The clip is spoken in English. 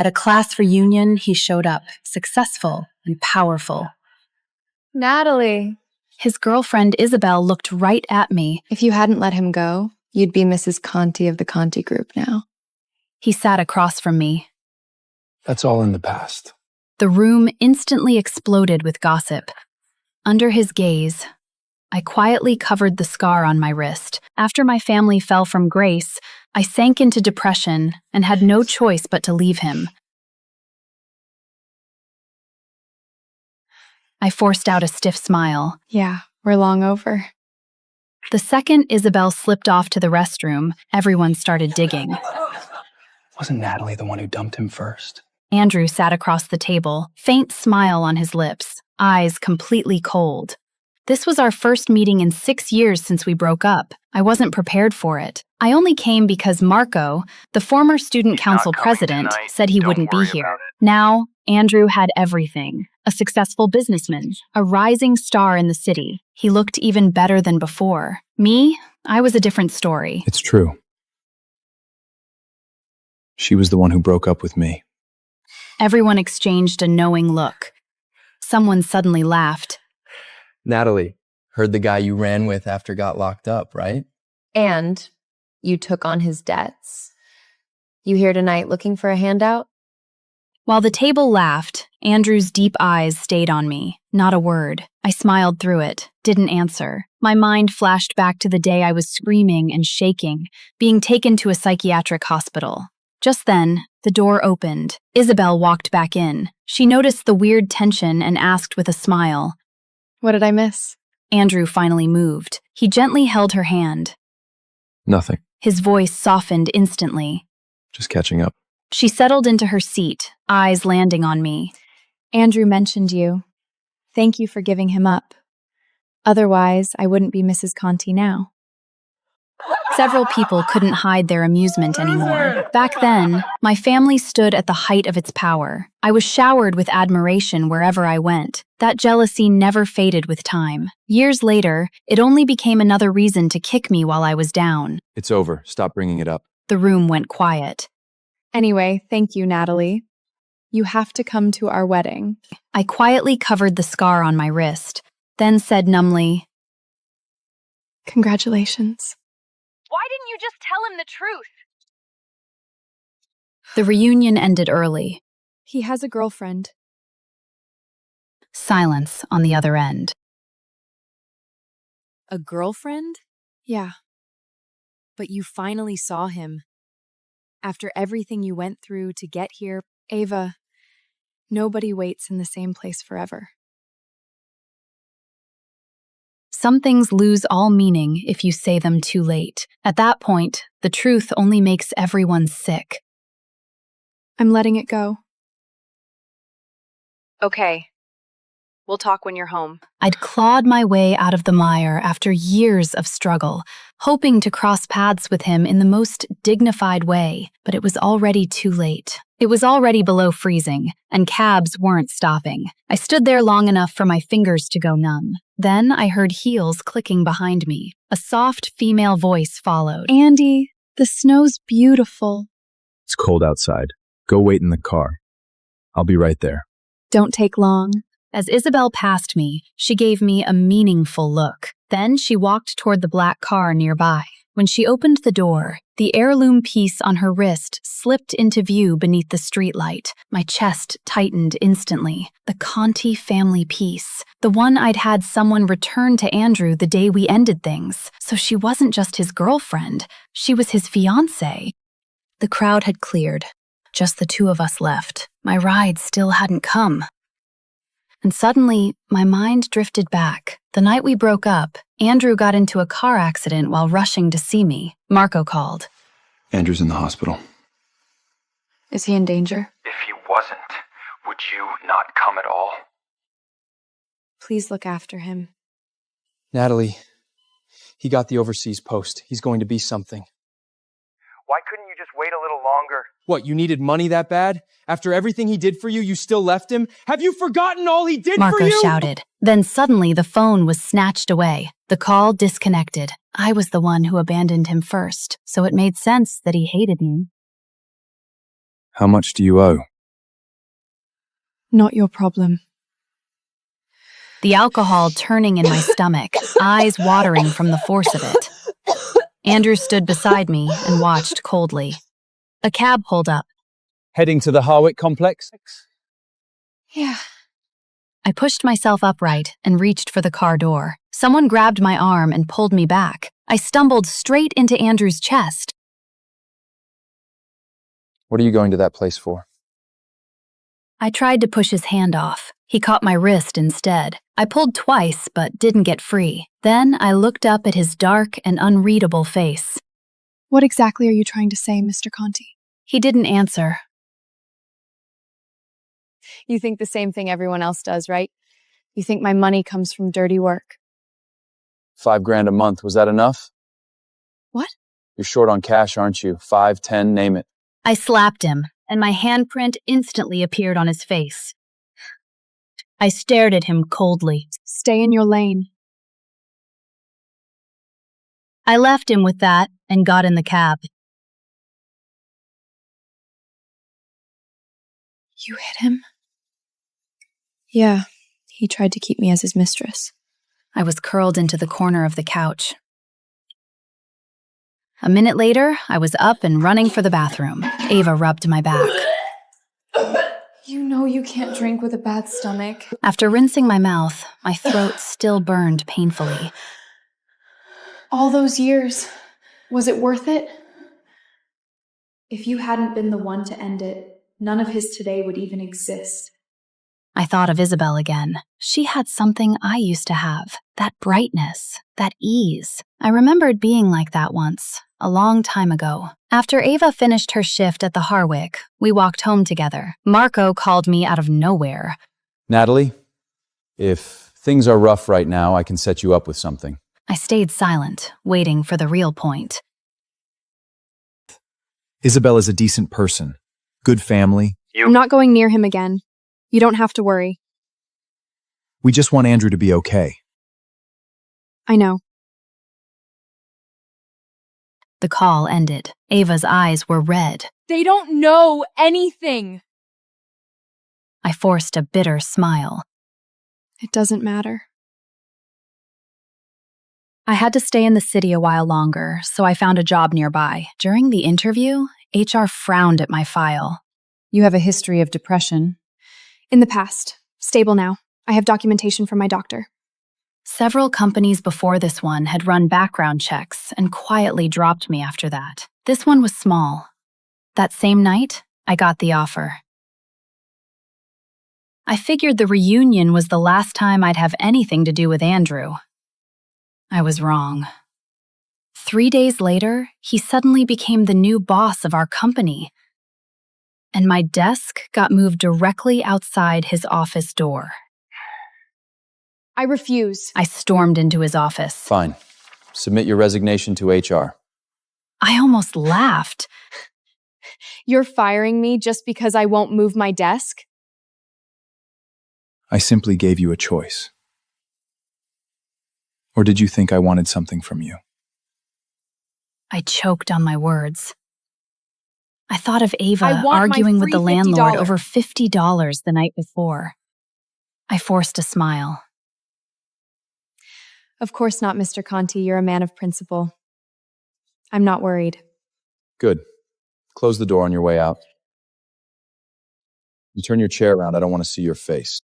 At a class reunion, he showed up, successful and powerful. Natalie. His girlfriend Isabel looked right at me. If you hadn't let him go, you'd be Mrs. Conti of the Conti Group now. He sat across from me. That's all in the past. The room instantly exploded with gossip. Under his gaze, I quietly covered the scar on my wrist. After my family fell from grace, I sank into depression and had no choice but to leave him. I forced out a stiff smile. Yeah, we're long over. The second Isabel slipped off to the restroom, everyone started digging. Wasn't Natalie the one who dumped him first? Andrew sat across the table, faint smile on his lips, eyes completely cold. This was our first meeting in 6 years since we broke up. I wasn't prepared for it. I only came because Marco, the former student council president, said he wouldn't be here. Now, Andrew had everything. A successful businessman, a rising star in the city. He looked even better than before. Me, I was a different story. It's true. She was the one who broke up with me. Everyone exchanged a knowing look. Someone suddenly laughed. Natalie, heard the guy you ran with after got locked up, right? And you took on his debts. You here tonight looking for a handout? While the table laughed, Andrew's deep eyes stayed on me. Not a word. I smiled through it, didn't answer. My mind flashed back to the day I was screaming and shaking, being taken to a psychiatric hospital. Just then, the door opened. Isabel walked back in. She noticed the weird tension and asked with a smile, What did I miss? Andrew finally moved. He gently held her hand. Nothing. His voice softened instantly. Just catching up. She settled into her seat, eyes landing on me. Andrew mentioned you. Thank you for giving him up. Otherwise, I wouldn't be Mrs. Conti now. Several people couldn't hide their amusement anymore. Back then, my family stood at the height of its power. I was showered with admiration wherever I went. That jealousy never faded with time. Years later, it only became another reason to kick me while I was down. It's over. Stop bringing it up. The room went quiet. Anyway, thank you, Natalie. You have to come to our wedding. I quietly covered the scar on my wrist, then said numbly, Congratulations. Why didn't you just tell him the truth? The reunion ended early. He has a girlfriend. Silence on the other end. A girlfriend? Yeah. But you finally saw him. After everything you went through to get here, Ava, nobody waits in the same place forever. Some things lose all meaning if you say them too late. At that point, the truth only makes everyone sick. I'm letting it go. Okay. We'll talk when you're home. I'd clawed my way out of the mire after years of struggle, hoping to cross paths with him in the most dignified way, but it was already too late. It was already below freezing, and cabs weren't stopping. I stood there long enough for my fingers to go numb. Then I heard heels clicking behind me. A soft female voice followed. Andy, the snow's beautiful. It's cold outside. Go wait in the car. I'll be right there. Don't take long. As Isabel passed me, she gave me a meaningful look. Then she walked toward the black car nearby. When she opened the door, the heirloom piece on her wrist slipped into view beneath the streetlight. My chest tightened instantly. The Conti family piece. The one I'd had someone return to Andrew the day we ended things. So she wasn't just his girlfriend. She was his fiancée. The crowd had cleared. Just the two of us left. My ride still hadn't come. And suddenly, my mind drifted back. The night we broke up, Andrew got into a car accident while rushing to see me. Marco called. Andrew's in the hospital. Is he in danger? If he wasn't, would you not come at all? Please look after him. Natalie, he got the overseas post. He's going to be something. Why couldn't you just wait a little longer? What, you needed money that bad? After everything he did for you, you still left him? Have you forgotten all he did for you? Marco shouted. Then suddenly the phone was snatched away. The call disconnected. I was the one who abandoned him first, so it made sense that he hated me. How much do you owe? Not your problem. The alcohol turning in my stomach, eyes watering from the force of it. Andrew stood beside me and watched coldly. A cab pulled up. Heading to the Harwick complex? Yeah. I pushed myself upright and reached for the car door. Someone grabbed my arm and pulled me back. I stumbled straight into Andrew's chest. What are you going to that place for? I tried to push his hand off. He caught my wrist instead. I pulled twice, but didn't get free. Then I looked up at his dark and unreadable face. What exactly are you trying to say, Mr. Conti? He didn't answer. You think the same thing everyone else does, right? You think my money comes from dirty work. $5,000 a month, was that enough? What? You're short on cash, aren't you? 5, 10, name it. I slapped him, and my handprint instantly appeared on his face. I stared at him coldly. Stay in your lane. I left him with that and got in the cab. You hit him? Yeah, he tried to keep me as his mistress. I was curled into the corner of the couch. A minute later, I was up and running for the bathroom. Ava rubbed my back. You know you can't drink with a bad stomach. After rinsing my mouth, my throat still burned painfully. All those years, was it worth it? If you hadn't been the one to end it, none of his today would even exist. I thought of Isabel again. She had something I used to have. That brightness, that ease. I remembered being like that once, a long time ago. After Ava finished her shift at the Harwick, we walked home together. Marco called me out of nowhere. Natalie, if things are rough right now, I can set you up with something. I stayed silent, waiting for the real point. Isabel is a decent person. Good family. I'm not going near him again. You don't have to worry. We just want Andrew to be okay. I know. The call ended. Ava's eyes were red. They don't know anything. I forced a bitter smile. It doesn't matter. I had to stay in the city a while longer, so I found a job nearby. During the interview, HR frowned at my file. You have a history of depression. In the past. Stable now. I have documentation from my doctor. Several companies before this one had run background checks and quietly dropped me after that. This one was small. That same night, I got the offer. I figured the reunion was the last time I'd have anything to do with Andrew. I was wrong. 3 days later, he suddenly became the new boss of our company. And my desk got moved directly outside his office door. I refuse. I stormed into his office. Fine. Submit your resignation to HR. I almost laughed. You're firing me just because I won't move my desk? I simply gave you a choice. Or did you think I wanted something from you? I choked on my words. I thought of I Ava want my arguing with free the landlord $50. over $50 the night before. I forced a smile. Of course not, Mr. Conti. You're a man of principle. I'm not worried. Good. Close the door on your way out. You turn your chair around. I don't want to see your face.